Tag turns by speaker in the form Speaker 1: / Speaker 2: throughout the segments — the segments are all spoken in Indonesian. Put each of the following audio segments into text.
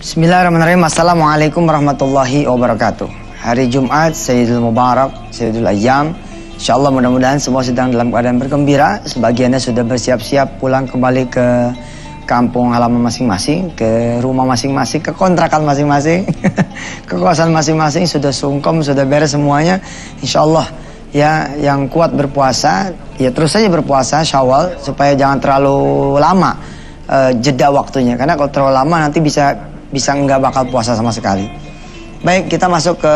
Speaker 1: Bismillahirrahmanirrahim. Assalamualaikum warahmatullahi wabarakatuh. Hari Jumat, Sayyidul Mubarak, Sayyidul Ayyam. InsyaAllah mudah-mudahan semua sedang dalam keadaan bergembira. Sebagiannya sudah bersiap-siap pulang kembali ke kampung halaman masing-masing, ke rumah masing-masing, ke kontrakan masing-masing, ke kosan masing-masing. Sudah sungkem, sudah beres semuanya. InsyaAllah ya, yang kuat berpuasa, ya terus saja berpuasa Syawal supaya jangan terlalu lama jeda waktunya. Karena kalau terlalu lama nanti bisa nggak bakal puasa sama sekali. Baik, kita masuk ke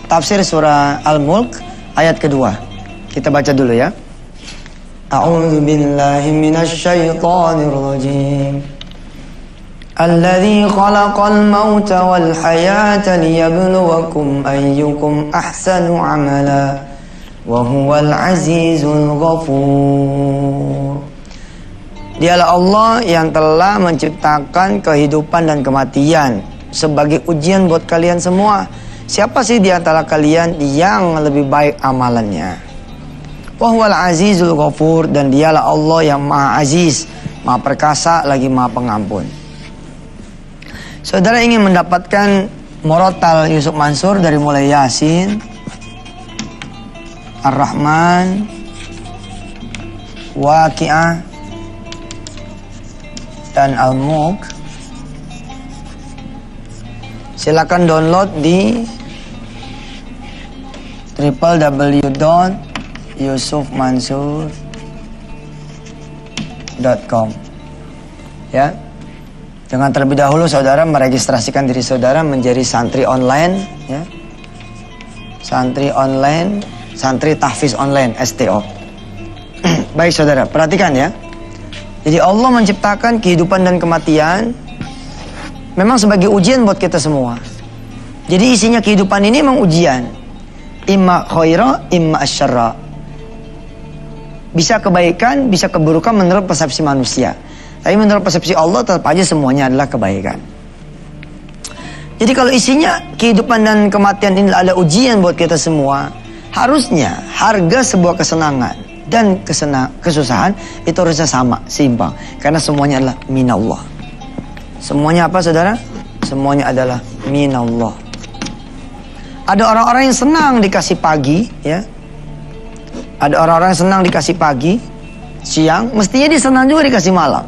Speaker 1: tafsir surah Al-Mulk ayat kedua. Kita baca dulu ya. A'udzu billahi minasy syaithanir rajim. Alladzi khalaqal mauta wal hayata liyabluwakum ayyukum ahsanu amala wa huwal azizul ghafur. Dialah Allah yang telah menciptakan kehidupan dan kematian sebagai ujian buat kalian semua. Siapa sih di antara kalian yang lebih baik amalannya? Wahwal azizul ghafur, dan dialah Allah yang maha aziz, maha perkasa, lagi maha pengampun. Saudara ingin mendapatkan murotal Yusuf Mansur dari mulai Yasin, Ar-Rahman, Waqi'ah, dan Al-Mulk, silakan download di www.yusufmansur.com ya. Dengan terlebih dahulu saudara meregistrasikan diri saudara menjadi santri online ya. Santri online, santri tahfiz online STO. Baik saudara, perhatikan ya. Jadi Allah menciptakan kehidupan dan kematian memang sebagai ujian buat kita semua. Jadi isinya kehidupan ini memang ujian. Imma khaira, imma asyarra. Bisa kebaikan, bisa keburukan menurut persepsi manusia. Tapi menurut persepsi Allah tetap aja semuanya adalah kebaikan. Jadi kalau isinya kehidupan dan kematian ini ada ujian buat kita semua, harusnya harga sebuah kesenangan dan kesusahan itu harusnya sama, seimbang. Karena semuanya adalah minallah. Semuanya apa saudara? Semuanya adalah minallah. Ada orang-orang yang senang dikasih pagi ya. Ada orang-orang yang senang dikasih pagi, siang, mestinya dia senang juga dikasih malam.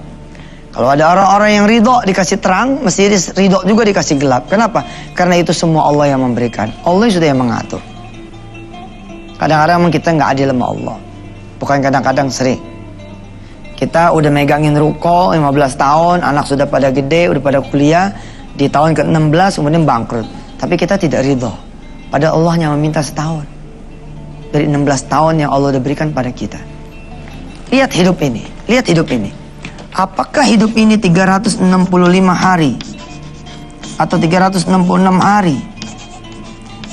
Speaker 1: Kalau ada orang-orang yang ridho dikasih terang, mestinya dia ridho juga dikasih gelap. Kenapa? Karena itu semua Allah yang memberikan. Allah sudah yang mengatur. Kadang-kadang kita nggak adil sama Allah. Bukan kadang-kadang, sering. Kita udah megangin ruko 15 tahun, anak sudah pada gede, udah pada kuliah, di tahun ke-16 kemudian bangkrut. Tapi kita tidak ridho. Padahal Allah yang meminta setahun. Dari 16 tahun yang Allah udah berikan pada kita. Lihat hidup ini, lihat hidup ini. Apakah hidup ini 365 hari atau 366 hari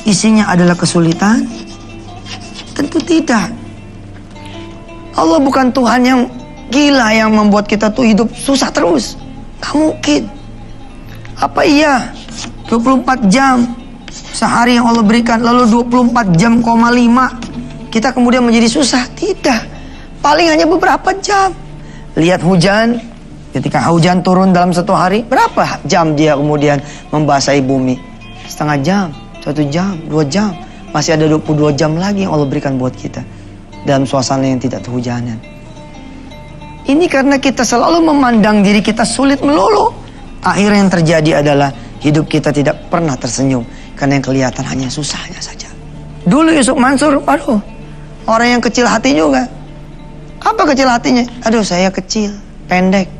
Speaker 1: isinya adalah kesulitan? Tentu tidak. Allah bukan Tuhan yang gila yang membuat kita tuh hidup susah terus. Gak mungkin. Apa iya 24 jam sehari yang Allah berikan, lalu 24 jam, 5 kita kemudian menjadi susah? Tidak. Paling hanya beberapa jam. Lihat hujan. Ketika hujan turun dalam satu hari, berapa jam dia kemudian membasahi bumi? Setengah jam, 1 jam, 2 jam. Masih ada 22 jam lagi yang Allah berikan buat kita dalam suasana yang tidak kehujanan. Ini karena kita selalu memandang diri kita sulit melulu. Akhirnya yang terjadi adalah hidup kita tidak pernah tersenyum, karena yang kelihatan hanya susahnya saja. Dulu Yusuf Mansur, aduh, orang yang kecil hati juga. Apa kecil hatinya? Aduh, saya kecil, pendek.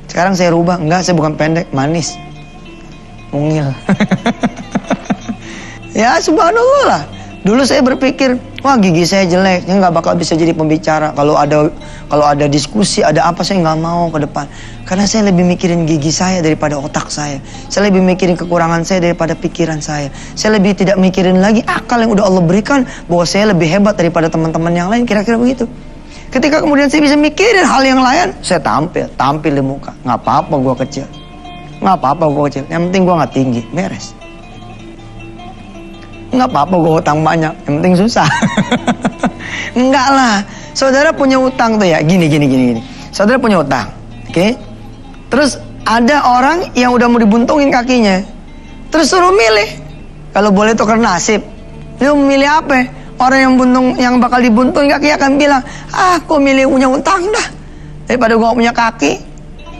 Speaker 1: Sekarang saya rubah, enggak, saya bukan pendek, manis, mungil. Ya subhanallah lah. Dulu saya berpikir, wah gigi saya jelek, saya nggak bakal bisa jadi pembicara. Kalau ada diskusi, ada apa, saya nggak mau ke depan. Karena saya lebih mikirin gigi saya daripada otak saya. Saya lebih mikirin kekurangan saya daripada pikiran saya. Saya lebih tidak mikirin lagi akal yang udah Allah berikan, bahwa saya lebih hebat daripada teman-teman yang lain, kira-kira begitu. Ketika kemudian saya bisa mikirin hal yang lain, saya tampil di muka. Nggak apa-apa gue kecil, nggak apa-apa gue kecil. Yang penting gue nggak tinggi, beres. Nggak apa-apa gue utang banyak, yang penting susah. Enggak lah. Saudara punya utang tuh ya, gini. Saudara punya utang, oke? Terus Ada orang yang udah mau dibuntungin kakinya, terus suruh milih. Kalau boleh tukar nasib, dia memilih apa? Orang yang bakal dibuntungin kaki akan bilang, aku milih punya utang dah daripada gua punya kaki.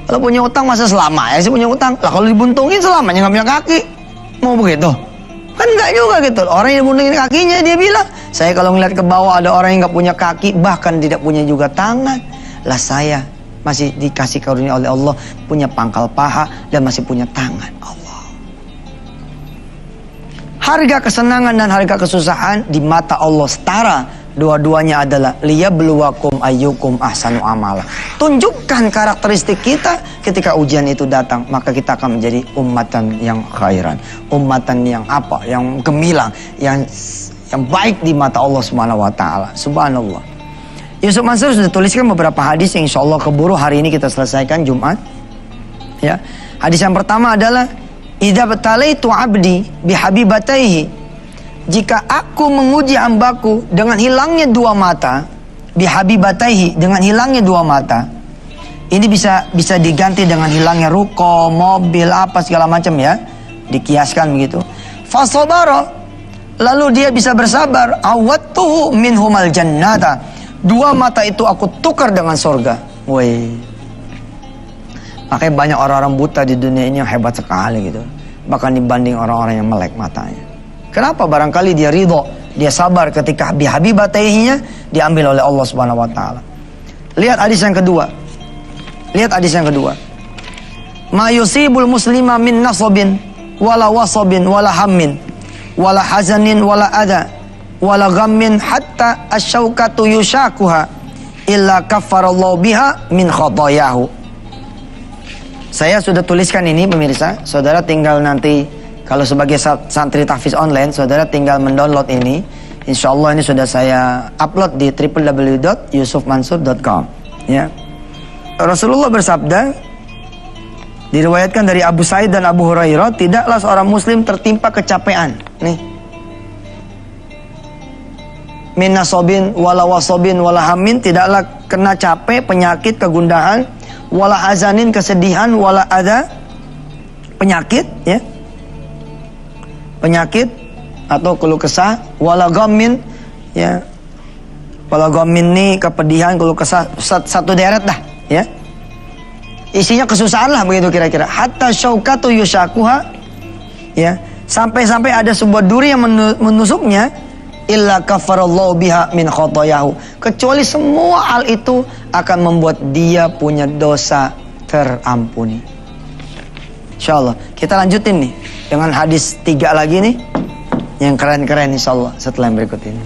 Speaker 1: Kalau punya utang masa selama ya sih punya utang. Lah kalau dibuntungin selamanya nggak punya kaki, mau begitu? Kan nggak juga gitu. Orang yang dibuntungin kakinya dia bilang, saya kalau ngeliat ke bawah ada orang yang nggak punya kaki, bahkan tidak punya juga tangan, lah saya masih dikasih karunia oleh Allah punya pangkal paha dan masih punya tangan. Allah. Harga kesenangan dan harga kesusahan di mata Allah setara. Dua-duanya adalah liyabluwakum ayyukum ahsanu amala. Tunjukkan karakteristik kita ketika ujian itu datang, maka kita akan menjadi ummatan yang khairan, ummatan yang apa? Yang gemilang, yang baik di mata Allah Subhanahu wa taala. Subhanallah. Yusuf Mansur sudah tuliskan beberapa hadis yang insya Allah keburu hari ini kita selesaikan Jumat. Ya, hadis yang pertama adalah idza batalaitu abdi bihabibataihi, jika aku menguji hambaku dengan hilangnya dua mata, bihabibataihi, dengan hilangnya dua mata. Ini bisa diganti dengan hilangnya ruko, mobil, apa segala macam ya, dikiaskan begitu. Fasabara, lalu dia bisa bersabar, awattuhu minhumal jannata, dua mata itu aku tukar dengan surga. Woi. Makanya banyak orang-orang buta di dunia ini yang hebat sekali gitu. Bahkan dibanding orang-orang yang melek matanya. Kenapa? Barangkali dia ridho, dia sabar ketika bihabibataihinya diambil oleh Allah Subhanahu wa taala. Lihat hadis yang kedua. Lihat hadis yang kedua. Ma yusibul muslima min nasabin wala wasabin wala hammin wala hazanin wala adha wala ghammin hatta asyaukatu yushakuha illa kaffarallahu biha min khatayahu. Saya sudah tuliskan ini pemirsa. Saudara tinggal nanti kalau sebagai santri tahfiz online, saudara tinggal mendownload ini. Insya Allah ini sudah saya upload di www.yusufmansur.com ya. Rasulullah bersabda, diriwayatkan dari Abu Sa'id dan Abu Hurairah, tidaklah seorang muslim tertimpa kecapean nih, min nasobin wala wasobin wala hamin, tidaklah kena capek, penyakit, kegundahan, wala hazanin, kesedihan, wala ada penyakit ya, penyakit atau keluh kesah, wala ghammin ya, wala ghammin ini kepedihan, keluh kesah, satu deret dah ya, isinya kesusahan lah begitu kira-kira. Hatta syaukatu yushakuha ya, sampai-sampai ada sebuah duri yang menusuknya, illa kafarallahu biha min khotoyahu, kecuali semua hal itu akan membuat dia punya dosa terampuni. Insyaallah kita lanjutin nih dengan hadis 3 lagi nih yang keren-keren insyaallah setelah yang berikut ini.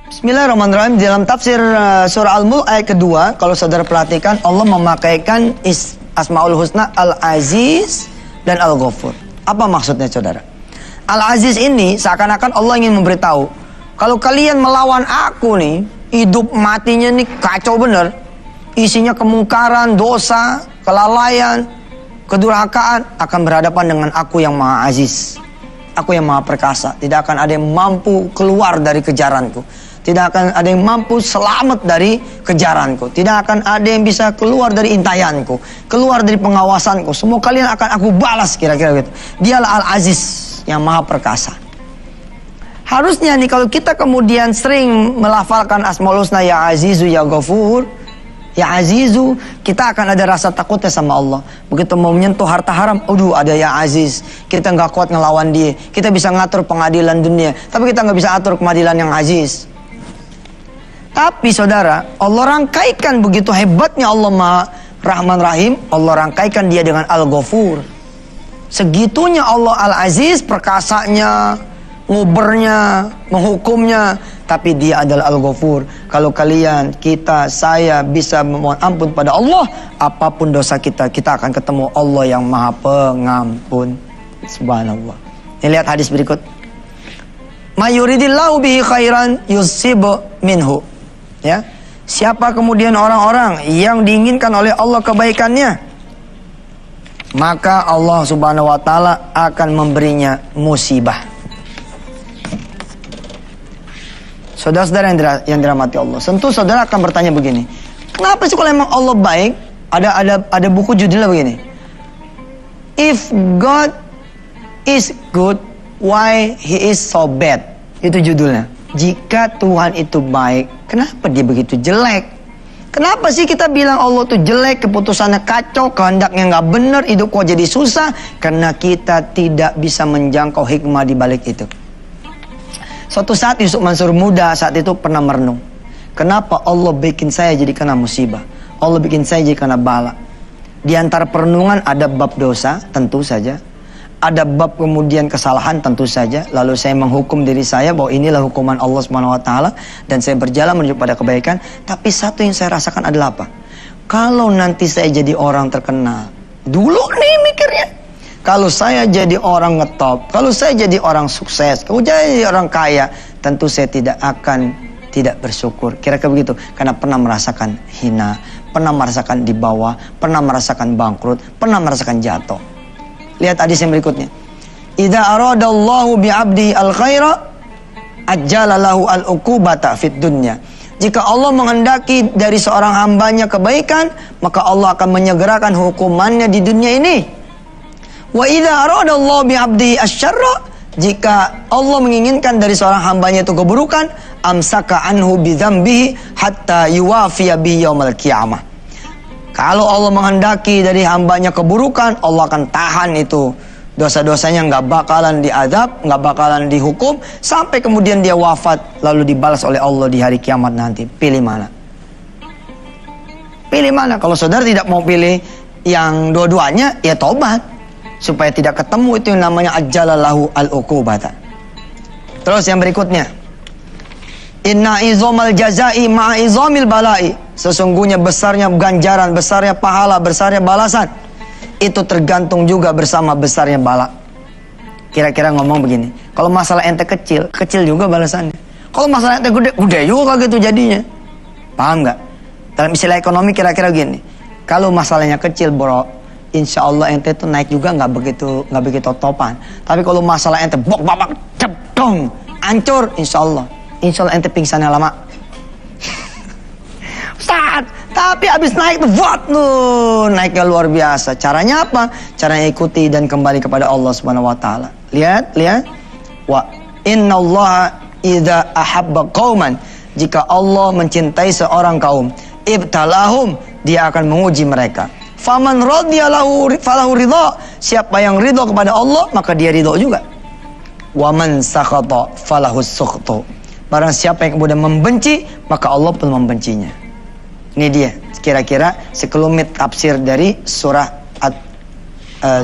Speaker 1: Bismillahirrahmanirrahim. Dalam tafsir surah Al-Mulk ayat kedua, kalau saudara perhatikan, Allah memakaikan Asmaul Husna Al-Aziz dan Al-Ghafur. Apa maksudnya saudara? Al-Aziz ini seakan-akan Allah ingin memberitahu, kalau kalian melawan aku nih, hidup matinya nih kacau bener, isinya kemungkaran, dosa, kelalaian, kedurhakaan, akan berhadapan dengan aku yang Maha Aziz, aku yang Maha Perkasa. Tidak akan ada yang mampu keluar dari kejaranku, tidak akan ada yang mampu selamat dari kejaranku, tidak akan ada yang bisa keluar dari intayanku, keluar dari pengawasanku. Semua kalian akan aku balas, kira-kira gitu. Dialah Al-Aziz yang Maha Perkasa. Harusnya nih kalau kita kemudian sering melafalkan Asmaul Husna, ya Azizu, ya Ghafur, ya Azizu, kita akan ada rasa takutnya sama Allah. Begitu mau menyentuh harta haram, aduh ada ya Aziz, kita nggak kuat ngelawan dia. Kita bisa ngatur pengadilan dunia, tapi kita nggak bisa atur pengadilan yang Aziz. Tapi saudara, Allah rangkaikan begitu hebatnya Allah Maha Rahman Rahim, Allah rangkaikan dia dengan Al-Ghafur. Segitunya Allah Al-Aziz, perkasanya, ngubernya, menghukumnya, tapi dia adalah Al-Ghafur. Kalau kalian, kita, saya bisa memohon ampun pada Allah, apapun dosa kita, kita akan ketemu Allah yang Maha Pengampun. Subhanallah. Ini lihat hadis berikut. Mayuridillahu bihi khairan yusib minhu. Ya, siapa kemudian orang-orang yang diinginkan oleh Allah kebaikannya, maka Allah Subhanahu wa taala akan memberinya musibah. Saudara-saudara yang dirahmati Allah, tentu saudara akan bertanya begini, kenapa sih kalau emang Allah baik? Ada buku judulnya begini, If God is good, why He is so bad? Itu judulnya. Jika Tuhan itu baik, kenapa Dia begitu jelek? Kenapa sih kita bilang Allah itu jelek, keputusannya kacau, kehendaknya nggak benar, hidup kok jadi susah? Karena kita tidak bisa menjangkau hikmah di balik itu. Suatu saat Yusuf Mansur muda saat itu pernah merenung, kenapa Allah bikin saya jadi kena musibah? Allah bikin saya jadi kena bala. Di antara perenungan ada bab dosa, tentu saja. Ada bab kemudian kesalahan, tentu saja. Lalu saya menghukum diri saya bahwa inilah hukuman Allah SWT, dan saya berjalan menuju pada kebaikan. Tapi satu yang saya rasakan adalah apa? Kalau nanti saya jadi orang terkenal, dulu nih mikirnya, kalau saya jadi orang ngetop, kalau saya jadi orang sukses, kalau jadi orang kaya, tentu saya tidak bersyukur. Kira-kira begitu. Karena pernah merasakan hina, pernah merasakan di bawah, pernah merasakan bangkrut, pernah merasakan jatuh. Lihat hadis yang berikutnya. Idza aradallahu bi'abdi al-khaira ajjala lahu al-uqubata fid dunya. Jika Allah menghendaki dari seorang hambanya kebaikan, maka Allah akan menyegerakan hukumannya di dunia ini. Wa idza aradallahu bi'abdi asy-syarra, jika Allah menginginkan dari seorang hambanya itu keburukan, amsaka anhu bidzambihi hatta yuwafiya bi yaumil qiyamah. Kalau Allah menghendaki dari hambanya keburukan, Allah akan tahan itu dosa-dosanya, nggak bakalan diazab, nggak bakalan dihukum, sampai kemudian dia wafat, lalu dibalas oleh Allah di hari kiamat nanti. Pilih mana? Pilih mana? Kalau saudara tidak mau pilih yang dua-duanya, ya tobat, supaya tidak ketemu itu yang namanya ajjalallahu al-uqubata. Terus yang berikutnya, inna izomal jazai ma'a izomil balai. Sesungguhnya besarnya ganjaran, besarnya pahala, besarnya balasan, itu tergantung juga bersama besarnya bala. Kira-kira ngomong begini, kalau masalah ente kecil, kecil juga balasannya. Kalau masalah ente gede, gede juga gitu jadinya. Paham nggak? Dalam istilah ekonomi kira-kira gini, kalau masalahnya kecil bro, insya Allah ente tuh naik juga nggak begitu topan. Tapi kalau masalah ente bok-babak, cedong, hancur, insya Allah ente pingsannya lama. Ustaz, tapi abis naik tuh, naiknya luar biasa. Caranya apa? Caranya ikuti dan kembali kepada Allah Subhanahu Wa Taala. Lihat. Wa innallaha idza ahabba qauman, jika Allah mencintai seorang kaum, ibtalahum, dia akan menguji mereka. Faman radhiyalahu falahu ridha, siapa yang ridho kepada Allah, maka dia ridho juga. Wa man sakhata falahu sukhtu, barang siapa yang kemudian membenci, maka Allah pun membencinya. Ini dia kira-kira sekelumit tafsir dari surah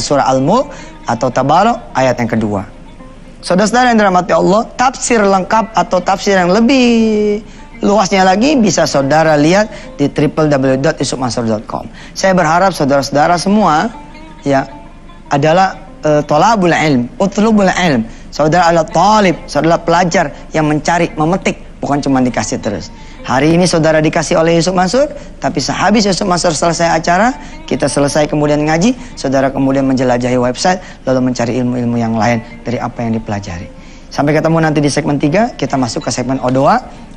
Speaker 1: Al-Mulk atau Tabarok ayat yang kedua. Saudara-saudara yang dirahmati Allah, tafsir lengkap atau tafsir yang lebih luasnya lagi bisa saudara lihat di www.yusufmansur.com. Saya berharap saudara-saudara semua ya adalah tolabul ilm, utlubul ilm. Saudara adalah talib, saudara pelajar yang mencari, memetik, bukan cuma dikasih terus. Hari ini saudara dikasih oleh Yusuf Mansur, tapi sehabis Yusuf Mansur selesai acara, kita selesai kemudian ngaji, saudara kemudian menjelajahi website, lalu mencari ilmu-ilmu yang lain dari apa yang dipelajari. Sampai ketemu nanti di segmen 3, kita masuk ke segmen O2.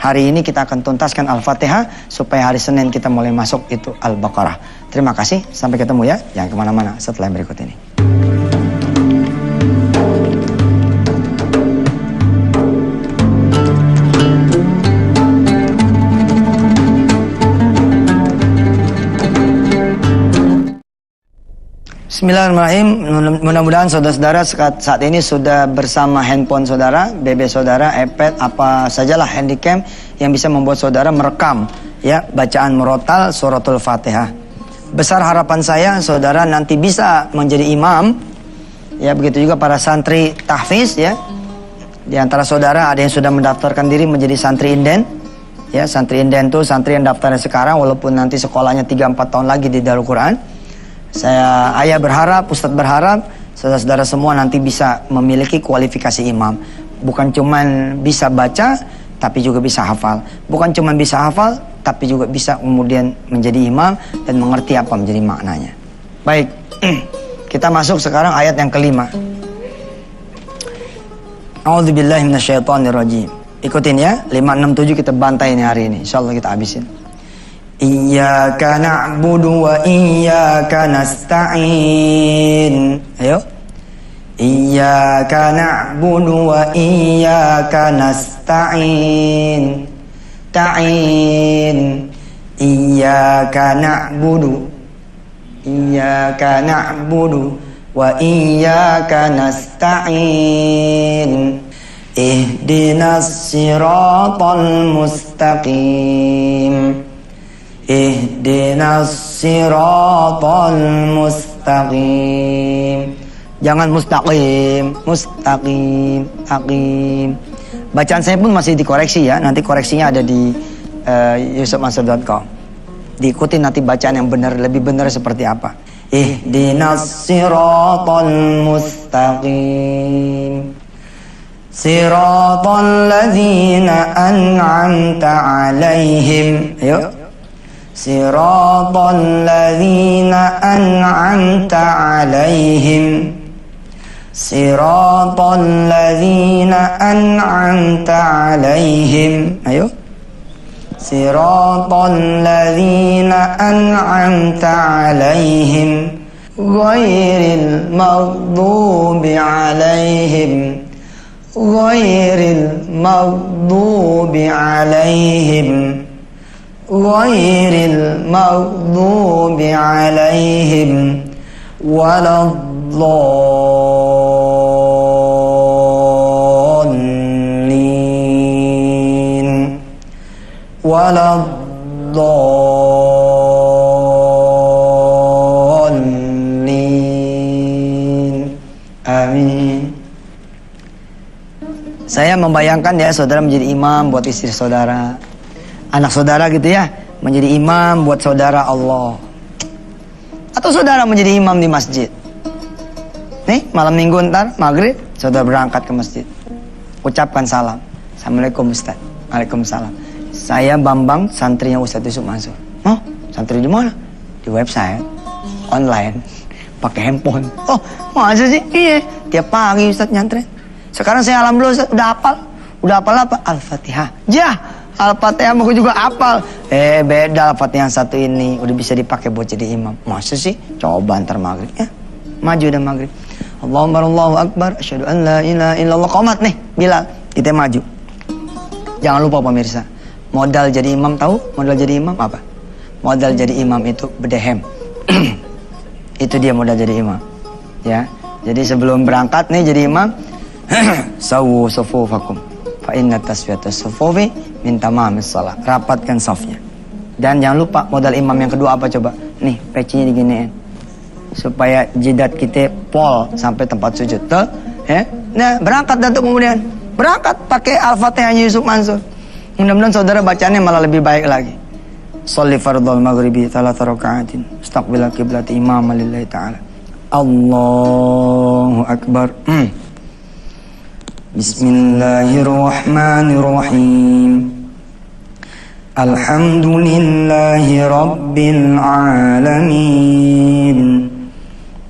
Speaker 1: Hari ini kita akan tuntaskan Al-Fatihah, supaya hari Senin kita mulai masuk itu Al-Baqarah. Terima kasih, sampai ketemu ya, jangan kemana-mana setelah yang berikut ini. Bismillahirrahmanirrahim. Mudah-mudahan saudara-saudara saat ini sudah bersama handphone saudara, BB saudara, iPad, apa sajalah handycam yang bisa membuat saudara merekam ya bacaan murotal suratul Fatihah. Besar harapan saya saudara nanti bisa menjadi imam ya, begitu juga para santri tahfiz ya. Di antara saudara ada yang sudah mendaftarkan diri menjadi santri inden. Ya, santri inden itu santri yang daftarnya sekarang walaupun nanti sekolahnya 3-4 tahun lagi di Darul Quran. Ayah berharap, Ustadz berharap saudara-saudara semua nanti bisa memiliki kualifikasi imam. Bukan cuman bisa baca, tapi juga bisa hafal. Bukan cuman bisa hafal, tapi juga bisa kemudian menjadi imam dan mengerti apa menjadi maknanya. Baik, kita masuk sekarang ayat yang kelima. A'udzubillahi minasyaitonirrajim. Ikutin ya, 5, 6, 7 kita bantai ini hari ini. Insyaallah kita habisin. Iyyaka na'budu wa iyyaka nasta'in. Ayo. Iyyaka na'budu wa iyyaka nasta'in. Ta'in. Iyyaka na'budu. Iyyaka na'budu wa iyyaka nasta'in. Ihdinas siratal mustaqim. Ihdinas siratal mustaqim. Jangan mustaqim, mustaqim, aqim. Bacaan saya pun masih dikoreksi ya. Nanti koreksinya ada di yusufmansur.com. Diikuti nanti bacaan yang benar, lebih benar seperti apa. Ihdinas siratal mustaqim. Siratal ladzina an'amta 'alaihim. Ayo. Siratal ladzina an'amta 'alaihim. Siratal ladzina an'amta 'alaihim. Ayo. Siratal ladzina an'amta 'alaihim ghairil maghdubi 'alaihim. Ghairil maghdubi 'alaihim. Ghairil maghdubi 'alaihim waladdallin. Waladdallin. Amin. Saya membayangkan ya, saudara menjadi imam buat istri saudara, anak saudara gitu ya, menjadi imam buat saudara Allah. Atau saudara menjadi imam di masjid. Nih, malam minggu ntar, maghrib, saudara berangkat ke masjid. Ucapkan salam. Assalamualaikum Ustaz. Waalaikumsalam. Saya Bambang, santrinya Ustaz Yusuf Mansur. Oh, santri di mana? Di website, online, pakai handphone. Oh, masa sih? Iya, tiap pagi Ustaz nyantren. Sekarang saya alhamdulillah Ustaz, udah hafal apa? Al-Fatihah. Ya, Al-Fatihah aku juga hafal. Beda Al-Fatihah yang satu ini udah bisa dipakai buat jadi imam. Masa sih? Coba ntar maghrib ya. Maju dan maghrib. Allahu Akbar, asyhadu an la ilaha illallah. Qomat nih, Bilal. Kita maju. Jangan lupa pemirsa, modal jadi imam, tahu? Modal jadi imam apa? Modal jadi imam itu bedehem. Itu dia modal jadi imam. Ya. Jadi sebelum berangkat nih jadi imam, sawu sufufakum fa inna tasfiyatas sufufi min tamamis shalah. Rapatkan safnya. Dan jangan lupa modal imam yang kedua apa coba? Nih, pecinya diginiin. Supaya jidat kita pol sampai tempat sujud. Tuh, ya. Nah, berangkat datuk kemudian. Berangkat pakai Al-Fatihah Yusuf Mansur. Mudah-mudahan saudara bacaannya malah lebih baik lagi. Sholli fardhal maghribi 3 raka'atin. Istaqbilal qiblati imaman lillahi ta'ala. Allahu Akbar. Bismillahirrahmanirrahim. Alhamdulillahi Rabbil Alamin.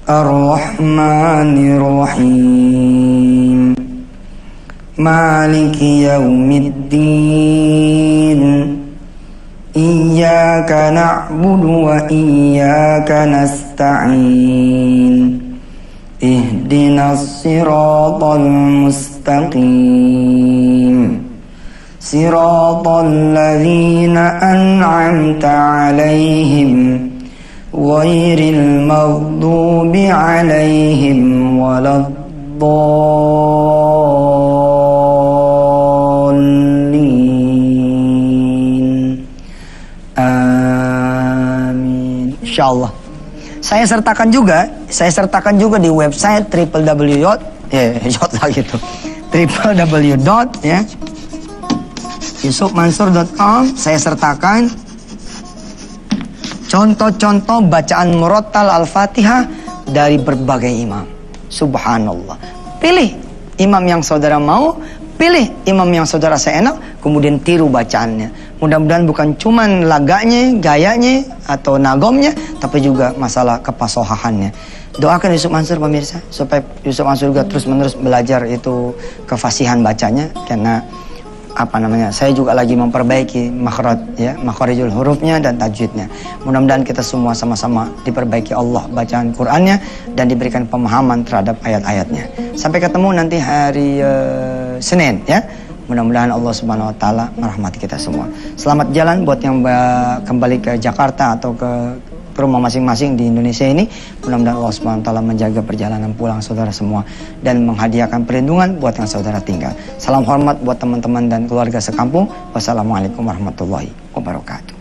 Speaker 1: Ar-Rahmanir-Rahim. Maliki yaumiddin. Iyyaka na'budu wa iyyaka nasta'in. Ihdinas siratal mustaqim. Siratal ladzina an'amta 'alaihim ghairil maghdubi 'alaihim waladdallin. Amin. Insyaallah. Saya sertakan juga di website www.yusufmansur.com. Saya sertakan contoh-contoh bacaan murattal Al-Fatihah dari berbagai imam. Subhanallah. Pilih imam yang saudara mau, pilih imam yang saudara seenak, kemudian tiru bacaannya. Mudah-mudahan bukan cuman laganya, gayanya, atau nagomnya, tapi juga masalah kepasohahannya. Doakan Yusuf Mansur pemirsa, supaya Yusuf Mansur juga terus-menerus belajar itu kefasihan bacanya, karena saya juga lagi memperbaiki makharijul hurufnya dan tajwidnya. Mudah-mudahan kita semua sama-sama diperbaiki Allah bacaan Qur'annya dan diberikan pemahaman terhadap ayat-ayatnya. Sampai ketemu nanti hari Senin ya. Mudah-mudahan Allah Subhanahu wa taala merahmati kita semua. Selamat jalan buat yang kembali ke Jakarta atau ke rumah masing-masing di Indonesia ini. Mudah-mudahan Allah Subhanahu wa taala menjaga perjalanan pulang saudara semua dan menghadiahkan perlindungan buat yang saudara tinggal. Salam hormat buat teman-teman dan keluarga sekampung. Wassalamualaikum warahmatullahi wabarakatuh.